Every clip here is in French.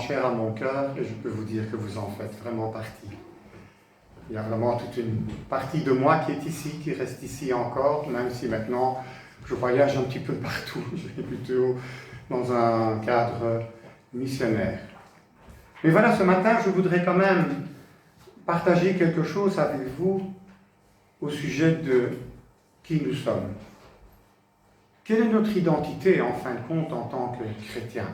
cher à mon cœur et je peux vous dire que vous en faites vraiment partie. Il y a vraiment toute une partie de moi qui est ici, qui reste ici encore, même si maintenant je voyage un petit peu partout. Je suis plutôt dans un cadre missionnaire. Mais voilà, ce matin, je voudrais quand même partager quelque chose avec vous au sujet de qui nous sommes. Quelle est notre identité, en fin de compte, en tant que chrétiens?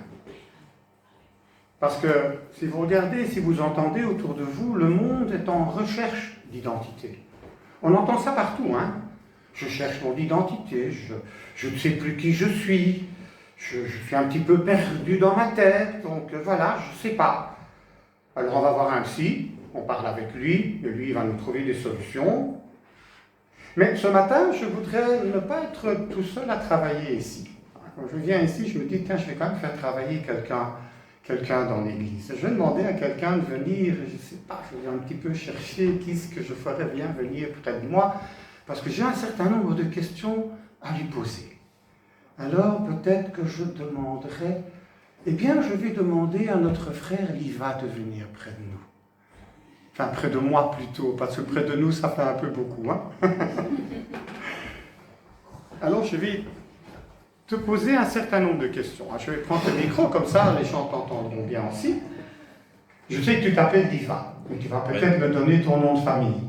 Parce que si vous regardez, si vous entendez autour de vous, le monde est en recherche d'identité. On entend ça partout, hein. Je cherche mon identité, je ne sais plus qui je suis, je suis un petit peu perdu dans ma tête, donc voilà, je ne sais pas. Alors on va voir un psy, on parle avec lui, et lui il va nous trouver des solutions. Mais ce matin, je voudrais ne pas être tout seul à travailler ici. Quand je viens ici, je me dis, tiens, je vais quand même faire travailler quelqu'un dans l'église. Je vais demander à quelqu'un de venir, je ne sais pas, je vais un petit peu chercher qui est-ce que je ferais bien venir près de moi, parce que j'ai un certain nombre de questions à lui poser. Alors peut-être que je demanderai, eh bien je vais demander à notre frère Liva de venir près de nous. Enfin, près de moi plutôt, parce que près de nous, ça fait un peu beaucoup. Hein. Alors, je vais te poser un certain nombre de questions. Je vais prendre le micro, comme ça, les gens t'entendront bien aussi. Je sais que tu t'appelles Liva, mais tu vas peut-être me donner ton nom de famille.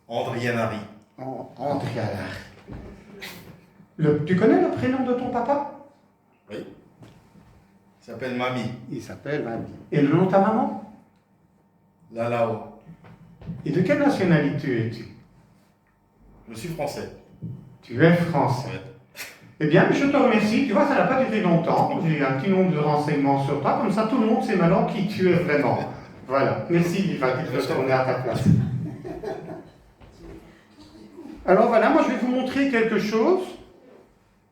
Andrianari. Andrianari. Tu connais le prénom de ton papa? Oui. Il s'appelle Mami. Il s'appelle Mami. Et le nom de ta maman? Lalao. Et de quelle nationalité es-tu? Je suis français. Tu es français. Ouais. Eh bien, je te remercie. Tu vois, ça n'a pas duré longtemps. J'ai eu un petit nombre de renseignements sur toi. Comme ça, tout le monde sait maintenant qui tu es vraiment. Voilà. Merci, Liva, tu peux retourner à ta place. Alors voilà, moi je vais vous montrer quelque chose.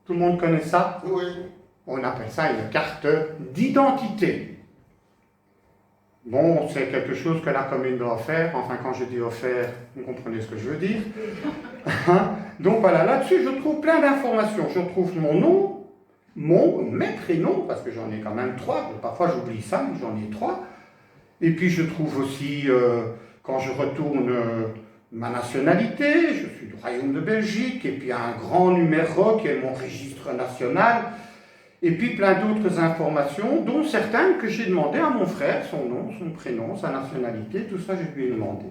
Tout le monde connaît ça? Oui. On appelle ça une carte d'identité. Bon, c'est quelque chose que la commune doit faire. Enfin, quand je dis offert, vous comprenez ce que je veux dire. Donc voilà, là-dessus, je trouve plein d'informations. Je trouve mon nom, mes prénoms, parce que j'en ai quand même 3. Parfois, j'oublie ça, mais j'en ai 3. Et puis, je trouve aussi, quand je retourne, ma nationalité. Je suis du Royaume de Belgique. Et puis, un grand numéro qui est mon registre national. Et puis plein d'autres informations, dont certaines que j'ai demandé à mon frère, son nom, son prénom, sa nationalité, tout ça je lui ai demandé.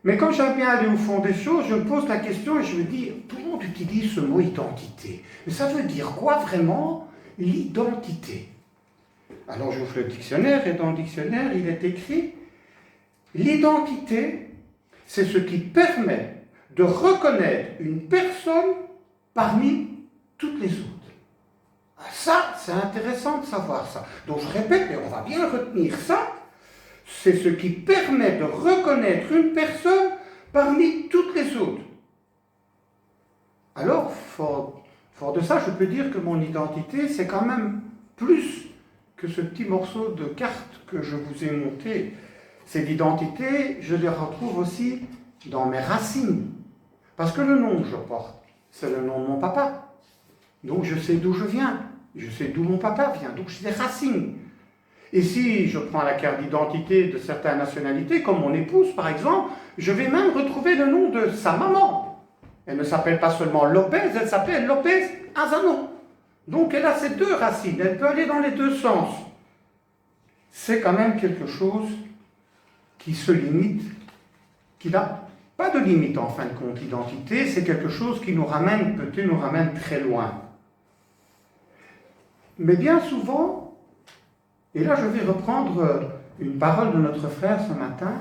Mais quand j'aime bien aller au fond des choses, je me pose la question et je me dis, tout le monde utilise ce mot identité. Mais ça veut dire quoi vraiment, l'identité? Alors j'ouvre le dictionnaire et dans le dictionnaire il est écrit, l'identité, c'est ce qui permet de reconnaître une personne parmi toutes les autres. Ça, c'est intéressant de savoir ça. Donc je répète, et on va bien retenir ça, c'est ce qui permet de reconnaître une personne parmi toutes les autres. Alors, fort de ça, je peux dire que mon identité, c'est quand même plus que ce petit morceau de carte que je vous ai monté. Cette identité, je les retrouve aussi dans mes racines. Parce que le nom que je porte, c'est le nom de mon papa. Donc je sais d'où je viens, je sais d'où mon papa vient, donc j'ai des racines. Et si je prends la carte d'identité de certaines nationalités, comme mon épouse par exemple, je vais même retrouver le nom de sa maman. Elle ne s'appelle pas seulement Lopez, elle s'appelle Lopez Azano. Donc elle a ces deux racines, elle peut aller dans les deux sens. C'est quand même quelque chose qui se limite, qui n'a pas de limite en fin de compte. L'identité, c'est quelque chose qui nous ramène, peut-être nous ramène très loin. Mais bien souvent, et là je vais reprendre une parole de notre frère ce matin,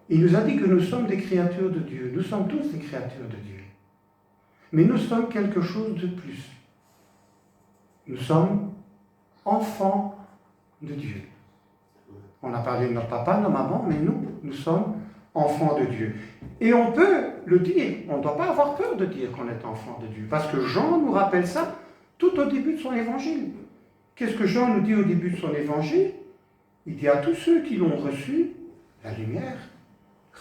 il nous a dit que nous sommes des créatures de Dieu. Nous sommes tous des créatures de Dieu. Mais nous sommes quelque chose de plus. Nous sommes enfants de Dieu. On a parlé de notre papa, de nos mamans, mais nous sommes enfants de Dieu. Et on peut le dire, on ne doit pas avoir peur de dire qu'on est enfant de Dieu, parce que Jean nous rappelle ça tout au début de son évangile. Qu'est-ce que Jean nous dit au début de son évangile? Il dit à tous ceux qui l'ont reçu, la lumière,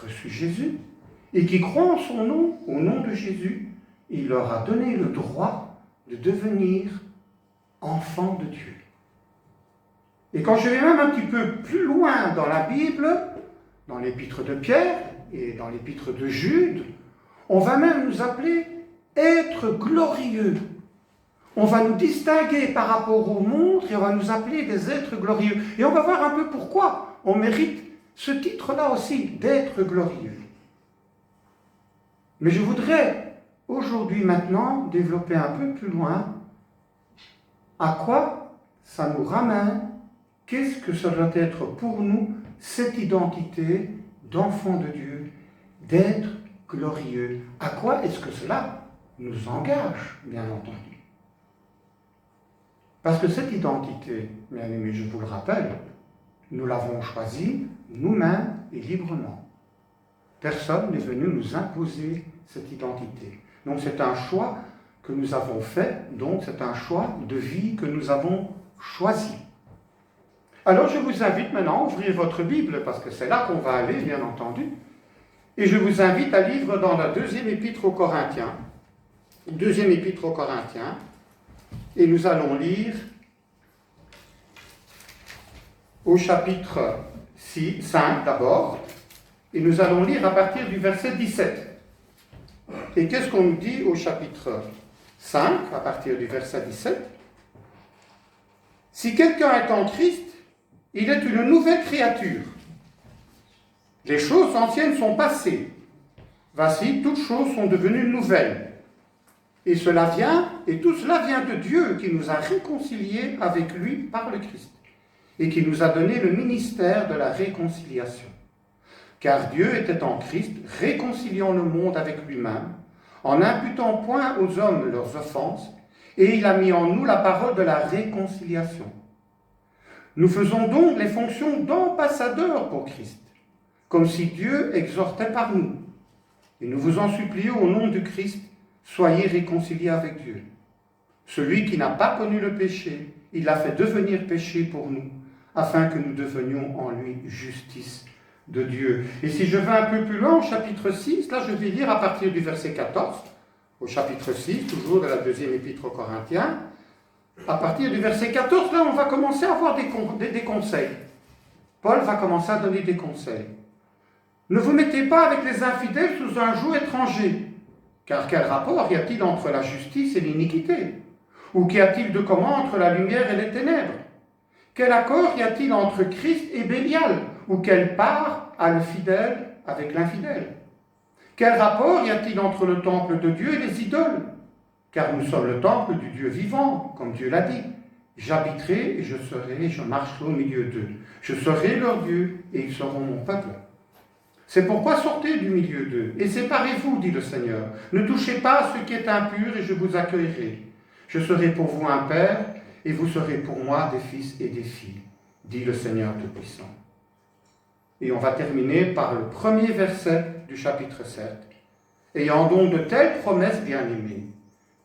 reçu Jésus, et qui croient en son nom, au nom de Jésus, il leur a donné le droit de devenir enfants de Dieu. Et quand je vais même un petit peu plus loin dans la Bible, dans l'épître de Pierre et dans l'épître de Jude, on va même nous appeler être glorieux. On va nous distinguer par rapport au monde et on va nous appeler des êtres glorieux. Et on va voir un peu pourquoi on mérite ce titre-là aussi, d'être glorieux. Mais je voudrais aujourd'hui maintenant développer un peu plus loin à quoi ça nous ramène, qu'est-ce que ça doit être pour nous, cette identité d'enfant de Dieu, d'être glorieux. À quoi est-ce que cela nous engage, bien entendu? Parce que cette identité, bien aimé, je vous le rappelle, nous l'avons choisie nous-mêmes et librement. Personne n'est venu nous imposer cette identité. Donc c'est un choix que nous avons fait, donc c'est un choix de vie que nous avons choisi. Alors je vous invite maintenant à ouvrir votre Bible, parce que c'est là qu'on va aller, bien entendu, et je vous invite à lire dans la deuxième épître aux Corinthiens, et nous allons lire au chapitre 5 d'abord, et nous allons lire à partir du verset 17. Et qu'est-ce qu'on nous dit au chapitre 5, à partir du verset 17? Si quelqu'un est en Christ, il est une nouvelle créature. Les choses anciennes sont passées. Voici, toutes choses sont devenues nouvelles. Et tout cela vient de Dieu qui nous a réconciliés avec lui par le Christ et qui nous a donné le ministère de la réconciliation. Car Dieu était en Christ, réconciliant le monde avec lui-même, en n'imputant point aux hommes leurs offenses, et il a mis en nous la parole de la réconciliation. Nous faisons donc les fonctions d'ambassadeurs pour Christ, comme si Dieu exhortait par nous. Et nous vous en supplions au nom du Christ, soyez réconciliés avec Dieu. Celui qui n'a pas connu le péché, il l'a fait devenir péché pour nous, afin que nous devenions en lui justice de Dieu. Et si je vais un peu plus loin, au chapitre 6, là je vais lire à partir du verset 14, au chapitre 6, toujours de la deuxième épître aux Corinthiens, à partir du verset 14, là on va commencer à avoir des conseils. Paul va commencer à donner des conseils. Ne vous mettez pas avec les infidèles sous un joug étranger, car quel rapport y a-t-il entre la justice et l'iniquité? Ou qu'y a-t-il de commun entre la lumière et les ténèbres? Quel accord y a-t-il entre Christ et Bélial? Ou quelle part a le fidèle avec l'infidèle? Quel rapport y a-t-il entre le temple de Dieu et les idoles? Car nous sommes le temple du Dieu vivant, comme Dieu l'a dit. J'habiterai et je marcherai au milieu d'eux. Je serai leur Dieu et ils seront mon peuple. C'est pourquoi sortez du milieu d'eux et séparez-vous, dit le Seigneur. Ne touchez pas à ce qui est impur et je vous accueillerai. Je serai pour vous un père et vous serez pour moi des fils et des filles, dit le Seigneur Tout-Puissant. Et on va terminer par le premier verset du chapitre 7. Ayant donc de telles promesses bien-aimées,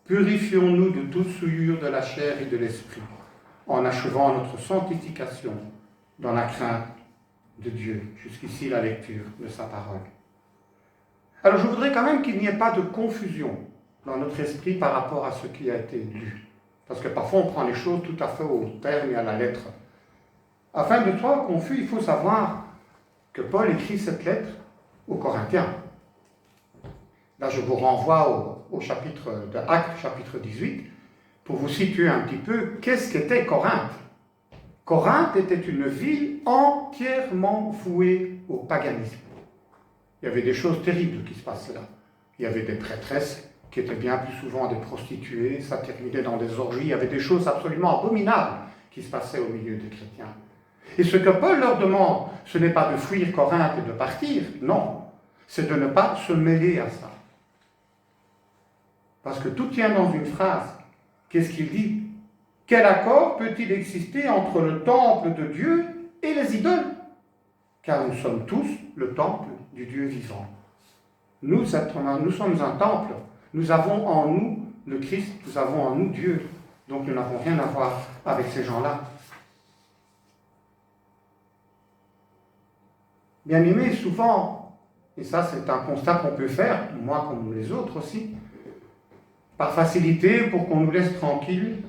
purifions-nous de toute souillure de la chair et de l'esprit, en achevant notre sanctification dans la crainte de Dieu. Jusqu'ici, la lecture de sa parole. Alors, je voudrais quand même qu'il n'y ait pas de confusion dans notre esprit par rapport à ce qui a été lu. Parce que parfois, on prend les choses tout à fait au terme et à la lettre. Afin de ne pas confus, il faut savoir que Paul écrit cette lettre aux Corinthiens. Là, je vous renvoie au chapitre de Actes, chapitre 18, pour vous situer un petit peu qu'est-ce qu'était Corinthe. Corinthe était une ville entièrement vouée au paganisme. Il y avait des choses terribles qui se passaient là. Il y avait des prêtresses qui étaient bien plus souvent des prostituées, ça terminait dans des orgies, il y avait des choses absolument abominables qui se passaient au milieu des chrétiens. Et ce que Paul leur demande, ce n'est pas de fuir Corinthe et de partir, non, c'est de ne pas se mêler à ça. Parce que tout tient dans une phrase. Qu'est-ce qu'il dit? Quel accord peut-il exister entre le temple de Dieu et les idoles? Car nous sommes tous le temple du Dieu vivant. Nous sommes un temple. Nous avons en nous le Christ, nous avons en nous Dieu. Donc nous n'avons rien à voir avec ces gens-là. Bien aimé, souvent, et ça c'est un constat qu'on peut faire, moi comme les autres aussi, par facilité, pour qu'on nous laisse tranquilles,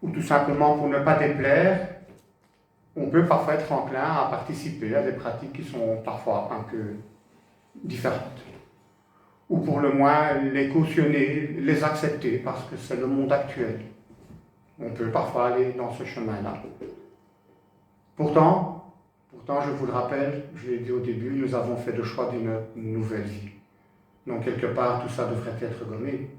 ou tout simplement pour ne pas déplaire, on peut parfois être enclin à participer à des pratiques qui sont parfois un peu différentes. Ou pour le moins les cautionner, les accepter, parce que c'est le monde actuel. On peut parfois aller dans ce chemin-là. Pourtant, je vous le rappelle, je l'ai dit au début, nous avons fait le choix d'une nouvelle vie. Donc quelque part, tout ça devrait être gommé.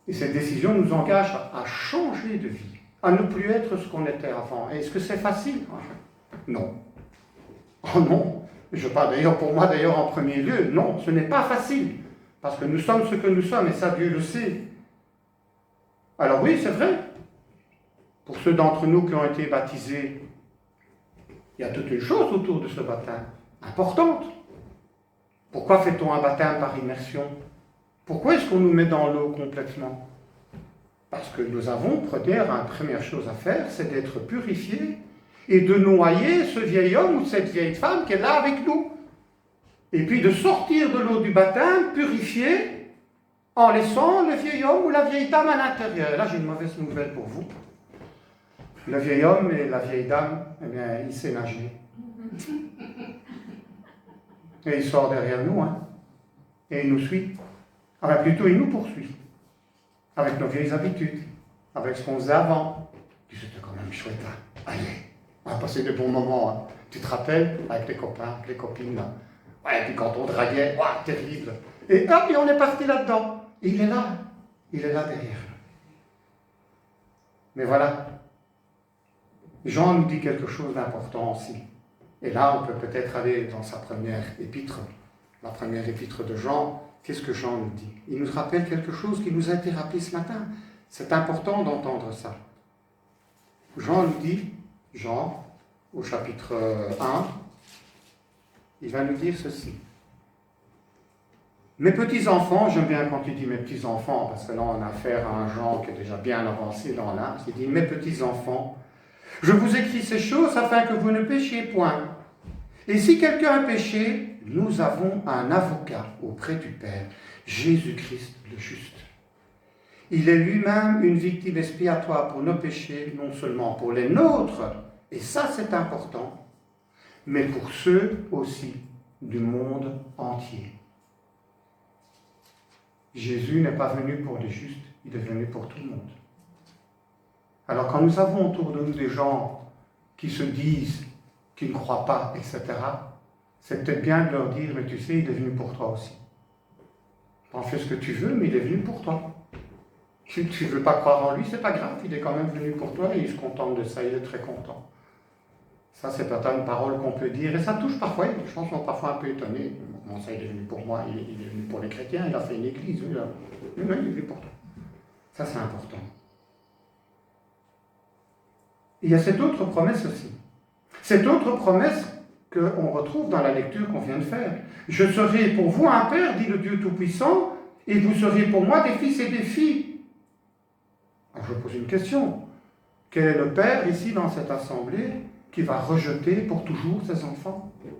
Et cette décision nous engage à changer de vie, à ne plus être ce qu'on était avant. Et est-ce que c'est facile? Non. Oh non. Je parle d'ailleurs pour moi, d'ailleurs en premier lieu. Non, ce n'est pas facile. Parce que nous sommes ce que nous sommes, et ça Dieu le sait. Alors oui, c'est vrai. Pour ceux d'entre nous qui ont été baptisés, il y a toute une chose autour de ce baptême, importante. Pourquoi fait-on un baptême par immersion? Pourquoi est-ce qu'on nous met dans l'eau complètement? Parce que nous avons, première chose à faire, c'est d'être purifiés et de noyer ce vieil homme ou cette vieille femme qui est là avec nous. Et puis de sortir de l'eau du baptême purifié en laissant le vieil homme ou la vieille dame à l'intérieur. Là, j'ai une mauvaise nouvelle pour vous. Le vieil homme et la vieille dame, eh bien, il sait nager. Et il sort derrière nous, hein. Et il nous suit. Enfin, plutôt, il nous poursuit. Avec nos vieilles habitudes, avec ce qu'on faisait avant. C'était quand même chouette, hein. Allez, on a passé de bons moments, hein. Tu te rappelles, avec les copains, les copines, là. Ouais, et puis quand on draguait, waouh, terrible. Et hop, et on est parti là-dedans. Et il est là derrière. Mais voilà, Jean nous dit quelque chose d'important aussi. Et là, on peut peut-être aller dans sa première épître, la première épître de Jean. Qu'est-ce que Jean nous dit? Il nous rappelle quelque chose qui nous a été rappelé ce matin. C'est important d'entendre ça. Jean nous dit, Jean, au chapitre 1, il va nous dire ceci. Mes petits-enfants, j'aime bien quand il dit mes petits-enfants, parce que là on a affaire à un Jean qui est déjà bien avancé dans l'âge. Il dit, mes petits-enfants, je vous écris ces choses afin que vous ne péchiez point. Et si quelqu'un a péché, nous avons un avocat auprès du Père, Jésus-Christ le juste. Il est lui-même une victime expiatoire pour nos péchés, non seulement pour les nôtres, et ça c'est important, mais pour ceux aussi du monde entier. Jésus n'est pas venu pour les justes, il est venu pour tout le monde. Alors quand nous avons autour de nous des gens qui se disent, qui ne croient pas, etc., c'est peut-être bien de leur dire, mais tu sais, il est venu pour toi aussi. T'en fais ce que tu veux, mais il est venu pour toi. Si tu ne veux pas croire en lui, c'est pas grave, il est quand même venu pour toi et il se contente de ça, il est très content. Ça, c'est peut-être une parole qu'on peut dire, et ça touche parfois, les gens sont parfois un peu étonnés. Bon, ça, il est venu pour moi, il est venu pour les chrétiens, il a fait une église, il est venu pour toi. Ça, c'est important. Il y a cette autre promesse aussi. Cette autre promesse qu'on retrouve dans la lecture qu'on vient de faire. Je serai pour vous un père, dit le Dieu Tout-Puissant, et vous serez pour moi des fils et des filles. Alors je pose une question. Quel est le père ici dans cette assemblée qui va rejeter pour toujours ses enfants? Il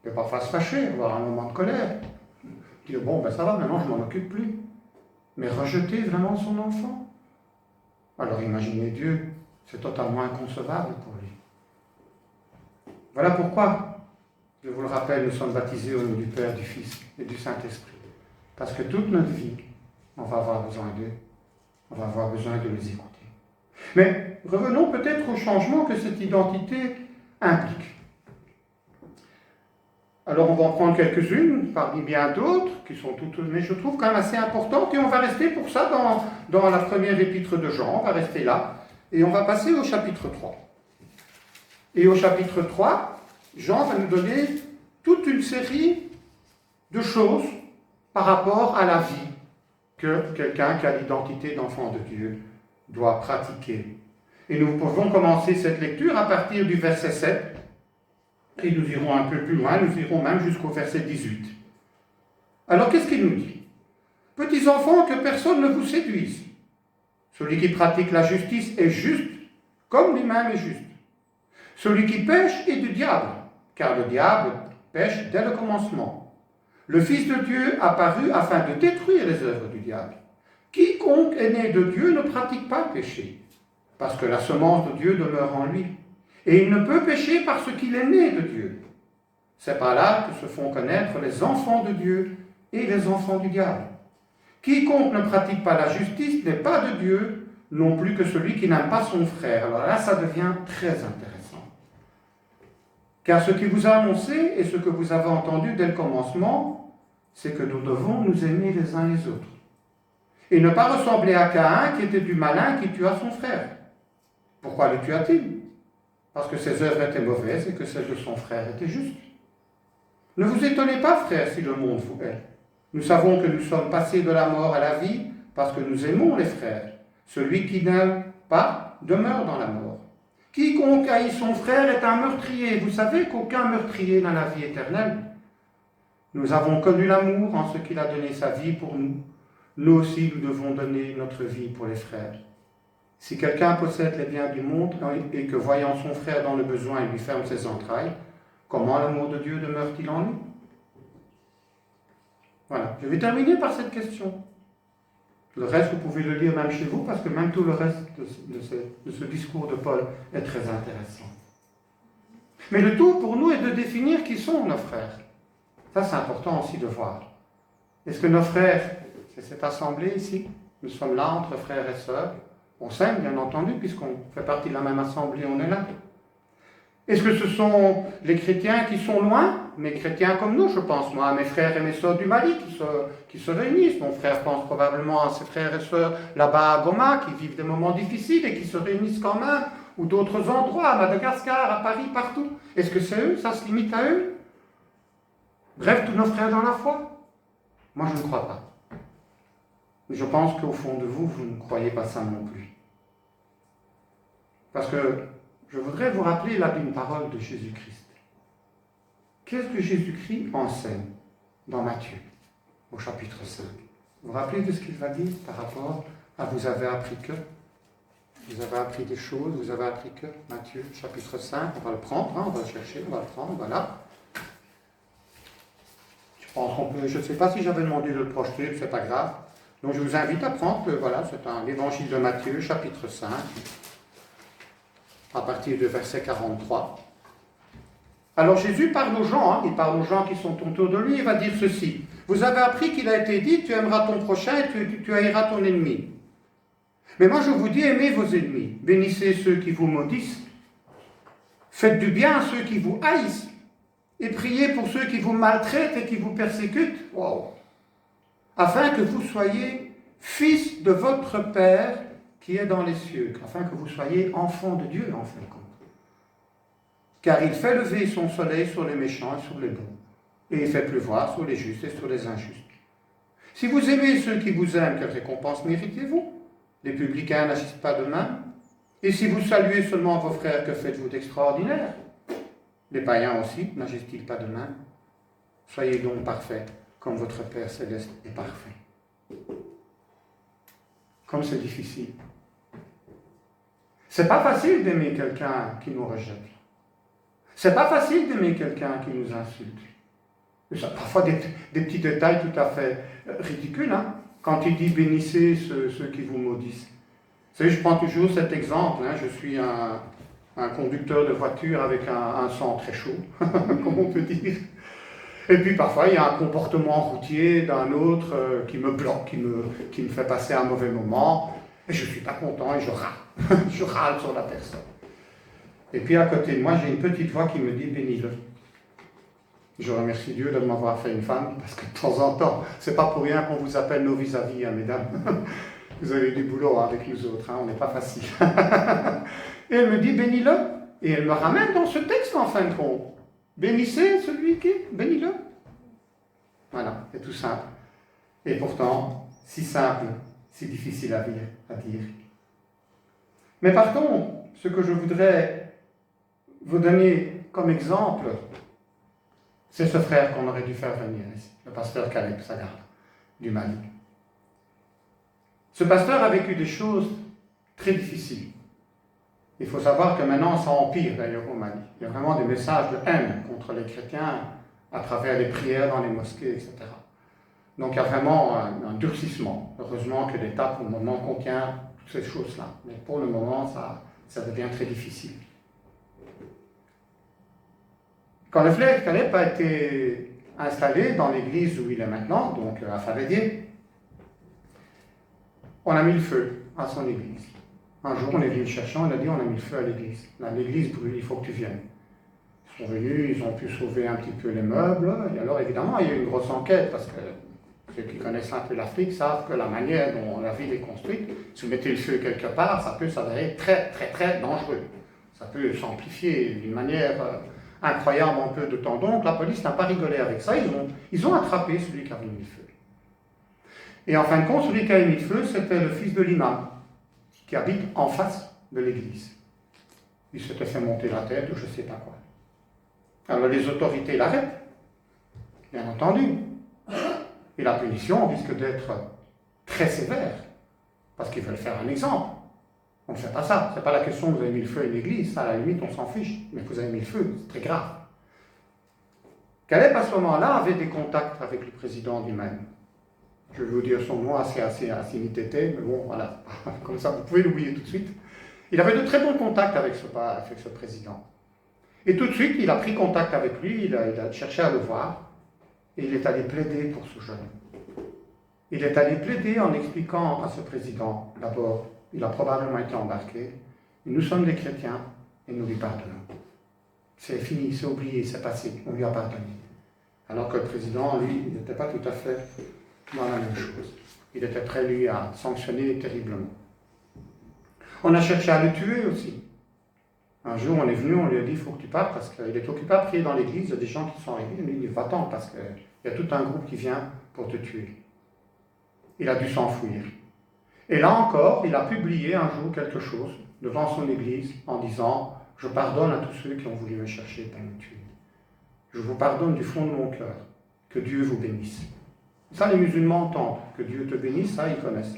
peut parfois se fâcher, avoir un moment de colère. Dire bon, ben ça va, maintenant je m'en occupe plus. Mais rejeter vraiment son enfant? Alors imaginez Dieu, c'est totalement inconcevable pour lui. Voilà pourquoi, je vous le rappelle, nous sommes baptisés au nom du Père, du Fils et du Saint-Esprit. Parce que toute notre vie, on va avoir besoin d'eux. On va avoir besoin de les écouter. Mais revenons peut-être au changement que cette identité implique. Alors on va en prendre quelques-unes, parmi bien d'autres, qui sont toutes, mais je trouve quand même assez importantes, et on va rester pour ça dans la première épître de Jean, on va rester là, et on va passer au chapitre 3. Et au chapitre 3, Jean va nous donner toute une série de choses par rapport à la vie que quelqu'un qui a l'identité d'enfant de Dieu doit pratiquer. Et nous pouvons commencer cette lecture à partir du verset 7, et nous irons un peu plus loin, nous irons même jusqu'au verset 18. Alors qu'est-ce qu'il nous dit? Petits enfants, que personne ne vous séduise. Celui qui pratique la justice est juste, comme lui-même est juste. Celui qui pêche est du diable, car le diable pêche dès le commencement. Le Fils de Dieu apparut afin de détruire les œuvres du diable. Quiconque est né de Dieu ne pratique pas le péché, parce que la semence de Dieu demeure en lui. Et il ne peut pécher parce qu'il est né de Dieu. C'est par là que se font connaître les enfants de Dieu et les enfants du diable. Quiconque ne pratique pas la justice n'est pas de Dieu, non plus que celui qui n'aime pas son frère. Alors là, ça devient très intéressant. Car ce qui vous a annoncé et ce que vous avez entendu dès le commencement, c'est que nous devons nous aimer les uns les autres. Et ne pas ressembler à Caïn qui était du malin qui tua son frère. Pourquoi le tua-t-il? Parce que ses œuvres étaient mauvaises et que celles de son frère étaient justes. Ne vous étonnez pas, frères, si le monde vous hait. Nous savons que nous sommes passés de la mort à la vie parce que nous aimons les frères. Celui qui n'aime pas demeure dans la mort. Quiconque haït son frère est un meurtrier. Vous savez qu'aucun meurtrier n'a la vie éternelle. Nous avons connu l'amour en ce qu'il a donné sa vie pour nous. Nous aussi, nous devons donner notre vie pour les frères. Si quelqu'un possède les biens du monde et que, voyant son frère dans le besoin, il lui ferme ses entrailles, comment l'amour de Dieu demeure-t-il en lui? Voilà, je vais terminer par cette question. Le reste, vous pouvez le lire même chez vous, parce que même tout le reste de ce discours de Paul est très intéressant. Mais le tout pour nous est de définir qui sont nos frères. Ça, c'est important aussi de voir. Est-ce que nos frères, c'est cette assemblée ici, nous sommes là entre frères et sœurs, on s'aime, bien entendu, puisqu'on fait partie de la même assemblée, on est là. Est-ce que ce sont les chrétiens qui sont loin, mes chrétiens comme nous, je pense, moi, à mes frères et mes sœurs du Mali qui se réunissent. Mon frère pense probablement à ses frères et sœurs là-bas à Goma, qui vivent des moments difficiles et qui se réunissent quand même, ou d'autres endroits, à Madagascar, à Paris, partout. Est-ce que c'est eux? Ça se limite à eux? Bref, tous nos frères dans la foi? Moi, je ne crois pas. Mais je pense qu'au fond de vous, vous ne croyez pas ça non plus. Parce que je voudrais vous rappeler là d'une parole de Jésus-Christ. Qu'est-ce que Jésus-Christ enseigne dans Matthieu, au chapitre 5? Vous vous rappelez de ce qu'il va dire par rapport à vous avez appris que? Vous avez appris des choses, vous avez appris que? Matthieu, chapitre 5, on va le prendre, on va le chercher, on va le prendre, voilà. Je pense qu'on peut, je ne sais pas si j'avais demandé de le projeter, c'est pas grave. Donc je vous invite à prendre, voilà, c'est l'évangile de Matthieu, chapitre 5, à partir de verset 43. Alors Jésus parle aux gens, il parle aux gens qui sont autour de lui, il va dire ceci. Vous avez appris qu'il a été dit, tu aimeras ton prochain et tu haïras ton ennemi. Mais moi je vous dis, aimez vos ennemis, bénissez ceux qui vous maudissent, faites du bien à ceux qui vous haïssent, et priez pour ceux qui vous maltraitent et qui vous persécutent. Wow. Afin que vous soyez fils de votre Père qui est dans les cieux, afin que vous soyez enfants de Dieu, en fin de compte. Car il fait lever son soleil sur les méchants et sur les bons, et il fait pleuvoir sur les justes et sur les injustes. Si vous aimez ceux qui vous aiment, quelle récompense méritez-vous? Les publicains n'agissent pas de même. Et si vous saluez seulement vos frères, que faites-vous d'extraordinaire? Les païens aussi n'agissent-ils pas de même? Soyez donc parfaits, comme votre Père céleste est parfait. Comme c'est difficile. C'est pas facile d'aimer quelqu'un qui nous rejette. C'est pas facile d'aimer quelqu'un qui nous insulte. Et ça, parfois des petits détails tout à fait ridicules, hein? Quand il dit bénissez ceux qui vous maudissent. Vous savez, je prends toujours cet exemple, hein? Je suis un conducteur de voiture avec un sang très chaud, comme on peut dire. Et puis parfois, il y a un comportement routier d'un autre qui me bloque, qui me fait passer un mauvais moment. Et je ne suis pas content et je râle. Je râle sur la personne. Et puis à côté de moi, j'ai une petite voix qui me dit « bénis-le ». Je remercie Dieu de m'avoir fait une femme, parce que de temps en temps, c'est pas pour rien qu'on vous appelle nos vis-à-vis, hein, mesdames. Vous avez du boulot avec nous autres, hein, on n'est pas facile. Et elle me dit « bénis-le ». Et elle me ramène dans ce texte en fin de compte. Bénissez celui qui, bénis-le. Voilà, c'est tout simple. Et pourtant, si simple, si difficile à dire. Mais par contre, ce que je voudrais vous donner comme exemple, c'est ce frère qu'on aurait dû faire venir ici, le pasteur Caleb Sagar, du Mali. Ce pasteur a vécu des choses très difficiles. Il faut savoir que maintenant, ça empire d'ailleurs au Mali. Il y a vraiment des messages de haine contre les chrétiens à travers les prières dans les mosquées, etc. Donc il y a vraiment un durcissement. Heureusement que l'État, pour le moment, contient toutes ces choses-là. Mais pour le moment, ça devient très difficile. Quand le frère Caleb a été installé dans l'église où il est maintenant, donc à Falédier, on a mis le feu à son église. Un jour, on est venu le chercher, on a dit on a mis le feu à l'église. L'église brûle, il faut que tu viennes. Ils sont venus, ils ont pu sauver un petit peu les meubles, et alors évidemment, il y a eu une grosse enquête, parce que ceux qui connaissent un peu l'Afrique savent que la manière dont la ville est construite, si vous mettez le feu quelque part, ça peut s'avérer très, très, très dangereux. Ça peut s'amplifier d'une manière incroyable en peu de temps. Donc la police n'a pas rigolé avec ça, ils ont attrapé celui qui avait mis le feu. Et en fin de compte, celui qui avait mis le feu, c'était le fils de l'imam, qui habite en face de l'église. Il s'était fait monter la tête ou je ne sais pas quoi. Alors les autorités l'arrêtent, bien entendu. Et la punition risque d'être très sévère, parce qu'ils veulent faire un exemple. On ne fait pas ça. Ce n'est pas la question que vous avez mis le feu à une église, ça à la limite on s'en fiche, mais que vous avez mis le feu, c'est très grave. Caleb à ce moment-là avait des contacts avec le président lui-même. Je vais vous dire son nom assez mais bon voilà, comme ça vous pouvez l'oublier tout de suite. Il avait de très bons contacts avec ce président. Et tout de suite, il a pris contact avec lui, il a cherché à le voir, et il est allé plaider pour ce jeune. Il est allé plaider en expliquant à ce président, d'abord, il a probablement été embarqué, nous sommes des chrétiens et nous lui pardonnons. C'est fini, c'est oublié, c'est passé, on lui a pardonné. Alors que le président, lui, il n'était pas tout à fait dans la même chose. Il était prêt, lui, à sanctionner terriblement. On a cherché à le tuer aussi. Un jour, on est venu, on lui a dit, il faut que tu partes, parce qu'il est occupé à prier dans l'église, il y a des gens qui sont arrivés, lui, il va-t'en, parce qu'il y a tout un groupe qui vient pour te tuer. Il a dû s'enfuir. Et là encore, il a publié un jour quelque chose devant son église en disant « Je pardonne à tous ceux qui ont voulu me chercher pour me tuer. Je vous pardonne du fond de mon cœur. Que Dieu vous bénisse. » Ça, les musulmans entendent. Que Dieu te bénisse, ça, ils connaissent.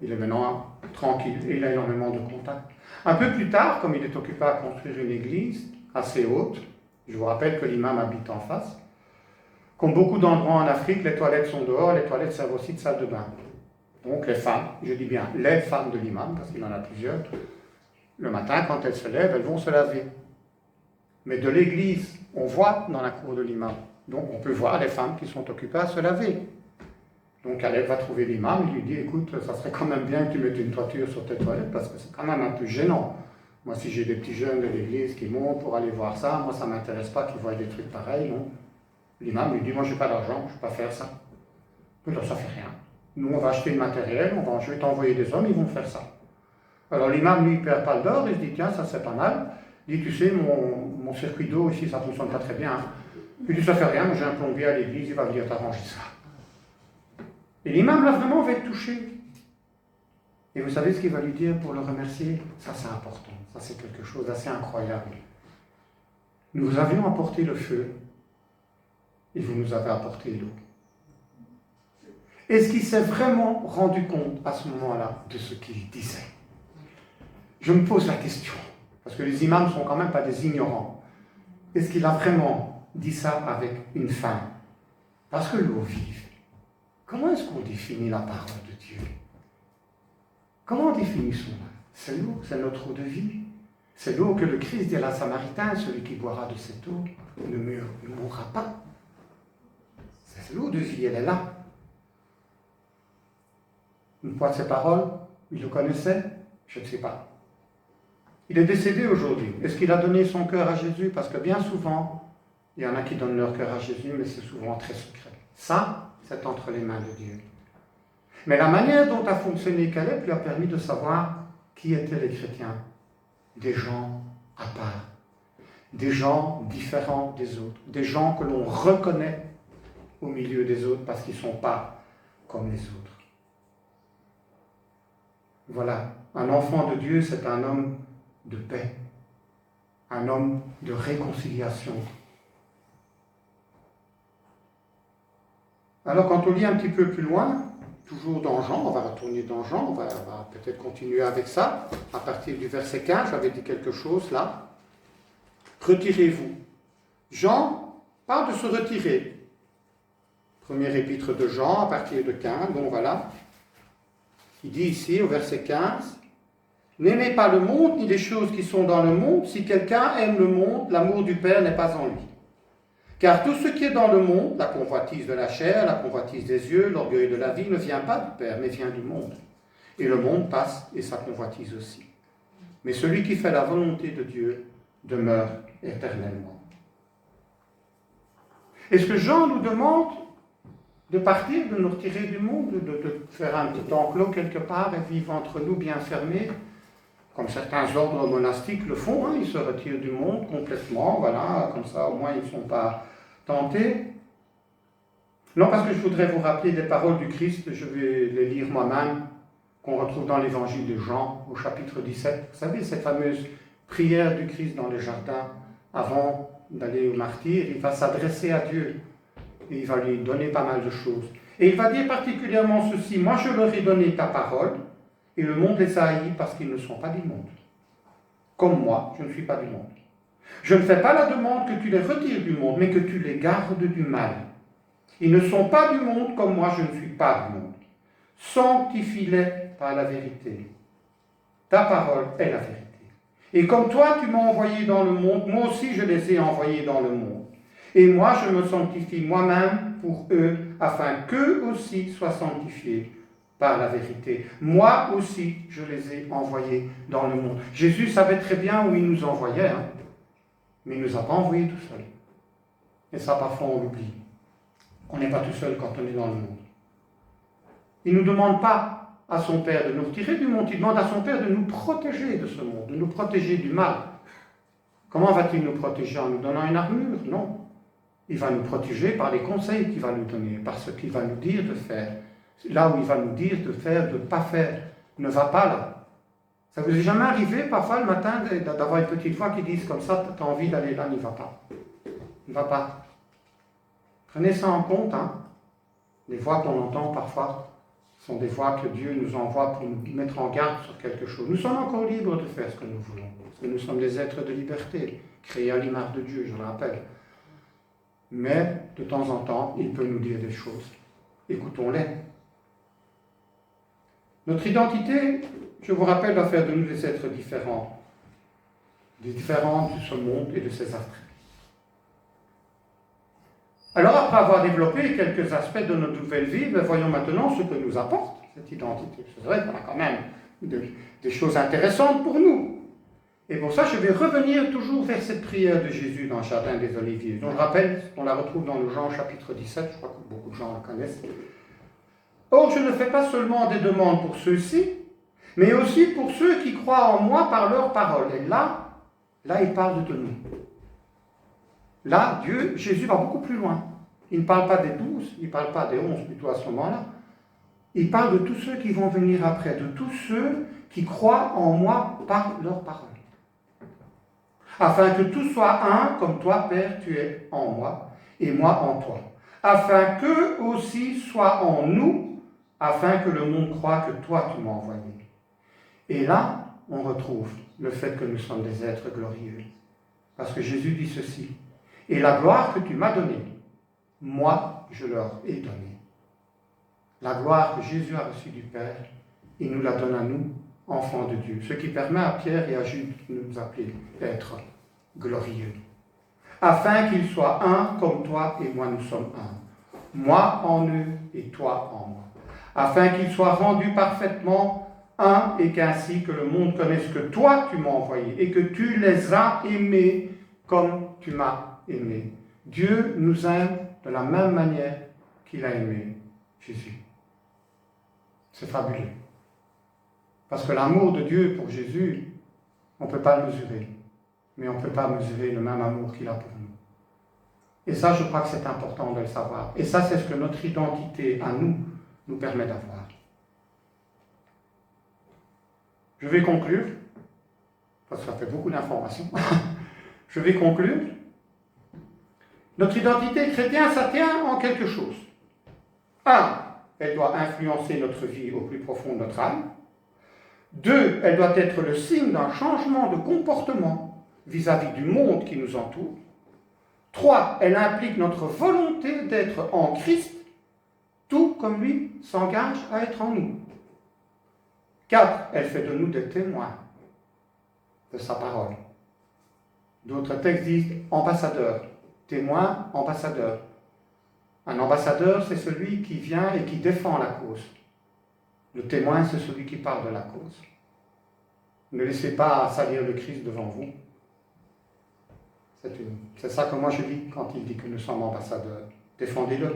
Il est maintenant tranquille et il a énormément de contacts. Un peu plus tard, comme il est occupé à construire une église assez haute, je vous rappelle que l'imam habite en face, comme beaucoup d'endroits en Afrique, les toilettes sont dehors, les toilettes servent aussi de salle de bain. Donc les femmes, je dis bien les femmes de l'imam, parce qu'il en a plusieurs, le matin, quand elles se lèvent, elles vont se laver. Mais de l'église, on voit dans la cour de l'imam. Donc on peut voir les femmes qui sont occupées à se laver. Donc Caleb va trouver l'imam, il lui dit, écoute, ça serait quand même bien que tu mettes une toiture sur tes toilettes, parce que c'est quand même un peu gênant. Moi, si j'ai des petits jeunes de l'église qui montent pour aller voir ça, moi, ça ne m'intéresse pas qu'ils voient des trucs pareils, non. L'imam lui dit, moi, je n'ai pas d'argent, je ne peux pas faire ça. Alors, ça ne fait rien. Nous, on va acheter le matériel, je vais t'envoyer des hommes, ils vont faire ça. Alors, l'imam, lui, ne perd pas le d'or, il se dit, tiens, ça, c'est pas mal. Il dit, tu sais, mon circuit d'eau ici, ça ne fonctionne pas très bien. Il dit, ça ne fait rien, j'ai un plombier à l'église, il va venir t'arranger ça. Et l'imam, là, vraiment, va être touché. Et vous savez ce qu'il va lui dire pour le remercier? Ça, c'est important. Ça, c'est quelque chose d'assez incroyable. Nous vous avions apporté le feu, et vous nous avez apporté l'eau. Est-ce qu'il s'est vraiment rendu compte à ce moment-là de ce qu'il disait? Je me pose la question, parce que les imams ne sont quand même pas des ignorants. Est-ce qu'il a vraiment dit ça avec une fin? Parce que l'eau vive, comment est-ce qu'on définit la parole de Dieu? Comment on définit son œuvre? C'est l'eau, c'est notre eau de vie. C'est l'eau que le Christ dit à la Samaritaine, celui qui boira de cette eau ne mourra pas. C'est l'eau de vie, elle est là. Une fois de ses paroles, il le connaissait? Je ne sais pas. Il est décédé aujourd'hui. Est-ce qu'il a donné son cœur à Jésus? Parce que bien souvent, il y en a qui donnent leur cœur à Jésus, mais c'est souvent très secret. Ça, c'est entre les mains de Dieu. Mais la manière dont a fonctionné Caleb lui a permis de savoir qui étaient les chrétiens. Des gens à part. Des gens différents des autres. Des gens que l'on reconnaît au milieu des autres parce qu'ils ne sont pas comme les autres. Voilà, un enfant de Dieu, c'est un homme de paix, un homme de réconciliation. Alors quand on lit un petit peu plus loin, toujours dans Jean, on va retourner dans Jean, on va peut-être continuer avec ça, à partir du verset 15, j'avais dit quelque chose là. Retirez-vous. Jean parle de se retirer. Premier épître de Jean, à partir de 15, bon voilà. Il dit ici, au verset 15, « N'aimez pas le monde, ni les choses qui sont dans le monde. Si quelqu'un aime le monde, l'amour du Père n'est pas en lui. Car tout ce qui est dans le monde, la convoitise de la chair, la convoitise des yeux, l'orgueil de la vie, ne vient pas du Père, mais vient du monde. Et le monde passe et sa convoitise aussi. Mais celui qui fait la volonté de Dieu demeure éternellement. Est-ce que Jean nous demande de partir, de nous retirer du monde, de faire un petit enclos quelque part et vivre entre nous bien fermés, comme certains ordres monastiques le font, hein, ils se retirent du monde complètement, voilà, comme ça au moins ils ne sont pas tentés. Non, parce que je voudrais vous rappeler des paroles du Christ, je vais les lire moi-même, qu'on retrouve dans l'évangile de Jean, au chapitre 17. Vous savez, cette fameuse prière du Christ dans le jardin, avant d'aller au martyre, il va s'adresser à Dieu, et il va lui donner pas mal de choses. Et il va dire particulièrement ceci, moi je leur ai donné ta parole, et le monde les a haïs parce qu'ils ne sont pas du monde. Comme moi, je ne suis pas du monde. Je ne fais pas la demande que tu les retires du monde, mais que tu les gardes du mal. Ils ne sont pas du monde comme moi, je ne suis pas du monde. Sanctifie-les par la vérité. Ta parole est la vérité. Et comme toi, tu m'as envoyé dans le monde, moi aussi je les ai envoyés dans le monde. Et moi, je me sanctifie moi-même pour eux, afin qu'eux aussi soient sanctifiés par la vérité. Moi aussi, je les ai envoyés dans le monde. Jésus savait très bien où il nous envoyait, hein, mais il ne nous a pas envoyés tout seuls. Et ça, parfois, on l'oublie. On n'est pas tout seul quand on est dans le monde. Il ne nous demande pas à son Père de nous retirer du monde, il demande à son Père de nous protéger de ce monde, de nous protéger du mal. Comment va-t-il nous protéger? En nous donnant une armure? Non. Il va nous protéger par les conseils qu'il va nous donner, par ce qu'il va nous dire de faire. Là où il va nous dire de faire, de ne pas faire. Ne va pas là. Ça vous est jamais arrivé parfois le matin d'avoir une petite voix qui dise comme ça, tu as envie d'aller là, n'y va pas. Ne va pas. Prenez ça en compte, hein. Les voix qu'on entend parfois sont des voix que Dieu nous envoie pour nous mettre en garde sur quelque chose. Nous sommes encore libres de faire ce que nous voulons, parce que nous sommes des êtres de liberté, créés à l'image de Dieu, je le rappelle. Mais, de temps en temps, il peut nous dire des choses. Écoutons-les. Notre identité, je vous rappelle, va faire de nous des êtres différents. Différents de ce monde et de ses attraits. Alors, après avoir développé quelques aspects de notre nouvelle vie, voyons maintenant ce que nous apporte cette identité. C'est vrai qu'on a quand même des choses intéressantes pour nous. Et pour ça, je vais revenir toujours vers cette prière de Jésus dans le Jardin des Oliviers. Donc, je rappelle, on la retrouve dans le Jean chapitre 17, je crois que beaucoup de gens la connaissent. Or, je ne fais pas seulement des demandes pour ceux-ci, mais aussi pour ceux qui croient en moi par leur parole. Et là, il parle de nous. Là, Jésus va beaucoup plus loin. Il ne parle pas des 12, il ne parle pas des 11 plutôt à ce moment-là. Il parle de tous ceux qui vont venir après, de tous ceux qui croient en moi par leur parole. Afin que tout soit un, comme toi, Père, tu es en moi, et moi en toi. Afin qu'eux aussi soient en nous, afin que le monde croie que toi, tu m'as envoyé. Et là, on retrouve le fait que nous sommes des êtres glorieux. Parce que Jésus dit ceci. Et la gloire que tu m'as donnée, moi, je leur ai donnée. La gloire que Jésus a reçue du Père, il nous la donne à nous, enfants de Dieu. Ce qui permet à Pierre et à Jude de nous appeler être glorieux. Afin qu'ils soient un comme toi et moi nous sommes un. Moi en eux et toi en moi. Afin qu'ils soient rendus parfaitement un et qu'ainsi que le monde connaisse que toi tu m'as envoyé et que tu les as aimés comme tu m'as aimé. Dieu nous aime de la même manière qu'il a aimé Jésus. C'est fabuleux. Parce que l'amour de Dieu pour Jésus, on ne peut pas le mesurer. Mais on ne peut pas mesurer le même amour qu'il a pour nous. Et ça, je crois que c'est important de le savoir. Et ça, c'est ce que notre identité à nous permet d'avoir. Je vais conclure, parce que ça fait beaucoup d'informations. Je vais conclure. Notre identité chrétienne, ça tient en quelque chose. 1, elle doit influencer notre vie au plus profond de notre âme. 2, elle doit être le signe d'un changement de comportement vis-à-vis du monde qui nous entoure. 3, elle implique notre volonté d'être en Christ, tout comme lui s'engage à être en nous. 4, elle fait de nous des témoins de sa parole. D'autres textes disent ambassadeur, témoin, ambassadeur. Un ambassadeur, c'est celui qui vient et qui défend la cause. Le témoin, c'est celui qui parle de la cause. Ne laissez pas salir le Christ devant vous. C'est ça que moi je dis quand il dit que nous sommes ambassadeurs. Défendez-le.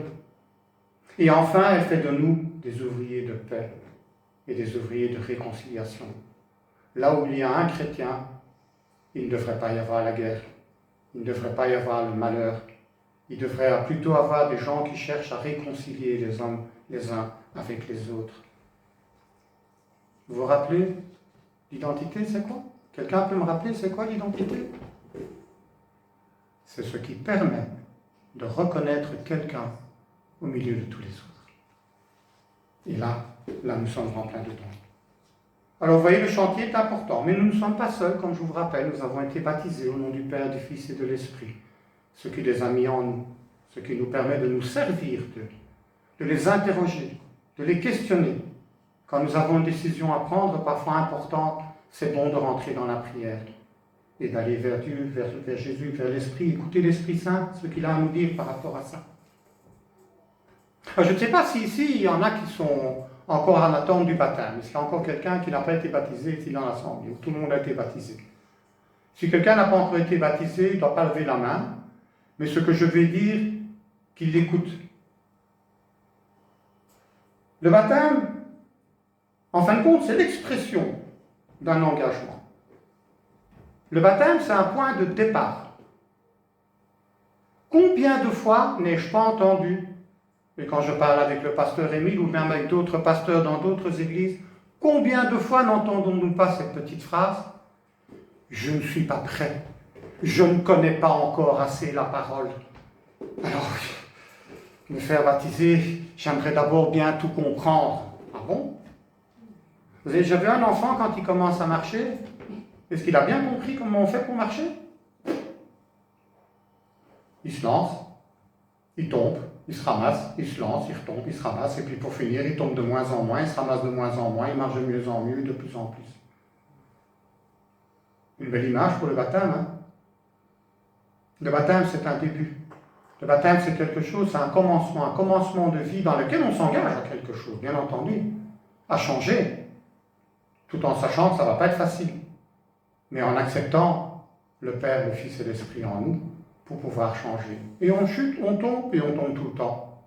Et enfin, elle fait de nous des ouvriers de paix et des ouvriers de réconciliation. Là où il y a un chrétien, il ne devrait pas y avoir la guerre. Il ne devrait pas y avoir le malheur. Il devrait plutôt avoir des gens qui cherchent à réconcilier les hommes les uns avec les autres. Vous vous rappelez, l'identité, c'est quoi? Quelqu'un peut me rappeler, c'est quoi l'identité? C'est ce qui permet de reconnaître quelqu'un au milieu de tous les autres. Et là, nous sommes en plein dedans. Alors vous voyez, le chantier est important, mais nous ne sommes pas seuls, comme je vous rappelle, nous avons été baptisés au nom du Père, du Fils et de l'Esprit, ce qui les a mis en nous, ce qui nous permet de nous servir d'eux, de les interroger, de les questionner. Quand nous avons une décision à prendre, parfois importante, c'est bon de rentrer dans la prière et d'aller vers Dieu, vers Jésus, vers l'Esprit, écouter l'Esprit Saint, ce qu'il a à nous dire par rapport à ça. Alors, je ne sais pas si ici, il y en a qui sont encore en attente du baptême. Est-ce qu'il y a encore quelqu'un qui n'a pas été baptisé ici dans l'Assemblée, où tout le monde a été baptisé? Si quelqu'un n'a pas encore été baptisé, il ne doit pas lever la main, mais ce que je vais dire, qu'il l'écoute. Le baptême, en fin de compte, c'est l'expression d'un engagement. Le baptême, c'est un point de départ. Combien de fois n'ai-je pas entendu, et quand je parle avec le pasteur Émile ou même avec d'autres pasteurs dans d'autres églises, combien de fois n'entendons-nous pas cette petite phrase? Je ne suis pas prêt, je ne connais pas encore assez la parole. Alors, me faire baptiser, j'aimerais d'abord bien tout comprendre. Ah bon? Vous avez déjà vu un enfant quand il commence à marcher? Est-ce qu'il a bien compris comment on fait pour marcher? Il se lance, il tombe, il se ramasse, il se lance, il retombe, il se ramasse, et puis pour finir, il tombe de moins en moins, il se ramasse de moins en moins, il marche de mieux en mieux, de plus en plus. Une belle image pour le baptême, hein? Le baptême, c'est un début. Le baptême, c'est quelque chose, c'est un commencement de vie dans lequel on s'engage à quelque chose, bien entendu, à changer, tout en sachant que ça ne va pas être facile, mais en acceptant le Père, le Fils et l'Esprit en nous pour pouvoir changer. Et on chute, on tombe, et on tombe tout le temps.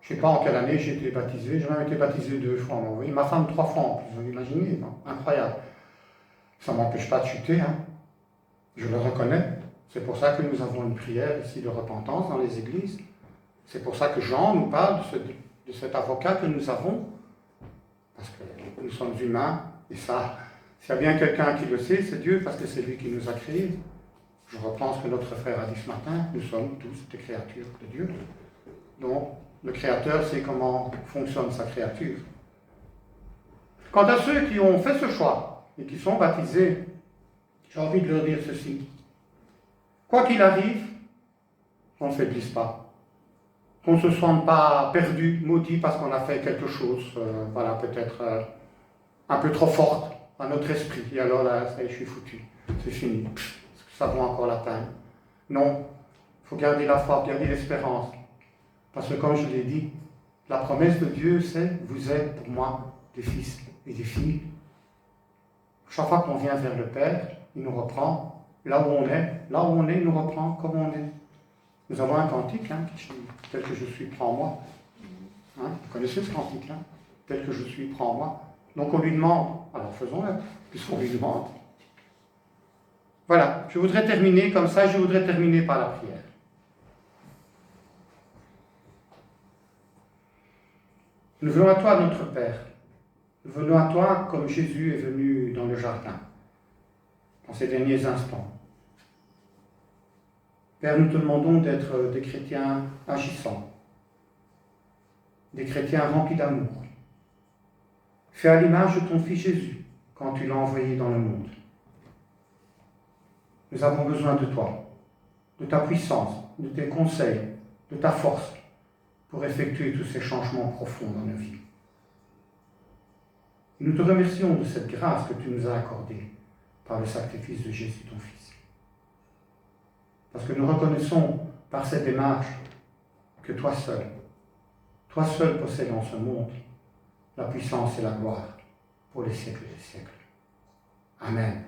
Je ne sais pas en quelle année j'ai été baptisé, j'ai même été baptisé 2 fois, vous voyez, ma femme 3 fois en plus, vous imaginez, non? Incroyable. Ça ne m'empêche pas de chuter, hein. Je le reconnais. C'est pour ça que nous avons une prière ici de repentance dans les églises. C'est pour ça que Jean nous parle de cet avocat que nous avons. Parce que nous sommes humains. Et ça, s'il y a bien quelqu'un qui le sait, c'est Dieu, parce que c'est lui qui nous a créés. Je reprends ce que notre frère a dit ce matin. Nous sommes tous des créatures de Dieu. Donc, le Créateur sait comment fonctionne sa créature. Quant à ceux qui ont fait ce choix et qui sont baptisés, j'ai envie de leur dire ceci. Quoi qu'il arrive, qu'on ne faiblisse pas. Qu'on ne se sente pas perdu, maudit parce qu'on a fait quelque chose, voilà, peut-être un peu trop forte à notre esprit. Et alors là, ça y est, je suis foutu. C'est fini. Ça vaut encore la peine. Non, il faut garder la foi, garder l'espérance. Parce que comme je l'ai dit, la promesse de Dieu, c'est « Vous êtes pour moi des fils et des filles ». Chaque fois qu'on vient vers le Père, il nous reprend. Là où on est, il nous reprend comme on est. Nous avons un cantique, hein, qui dit « Tel que je suis, prends-moi ». Hein, vous connaissez ce cantique-là? « Tel que je suis, prends-moi ». Donc on lui demande, alors faisons-le, puisqu'on lui demande. Voilà, je voudrais terminer comme ça, je voudrais terminer par la prière. Nous venons à toi, notre Père. Nous venons à toi comme Jésus est venu dans le jardin, dans ces derniers instants. Père, nous te demandons d'être des chrétiens agissants, des chrétiens remplis d'amour. Fais à l'image de ton Fils Jésus quand tu l'as envoyé dans le monde. Nous avons besoin de toi, de ta puissance, de tes conseils, de ta force pour effectuer tous ces changements profonds dans nos vies. Nous te remercions de cette grâce que tu nous as accordée, par le sacrifice de Jésus, ton Fils. Parce que nous reconnaissons par cette démarche que toi seul possèdes en ce monde la puissance et la gloire pour les siècles des siècles. Amen.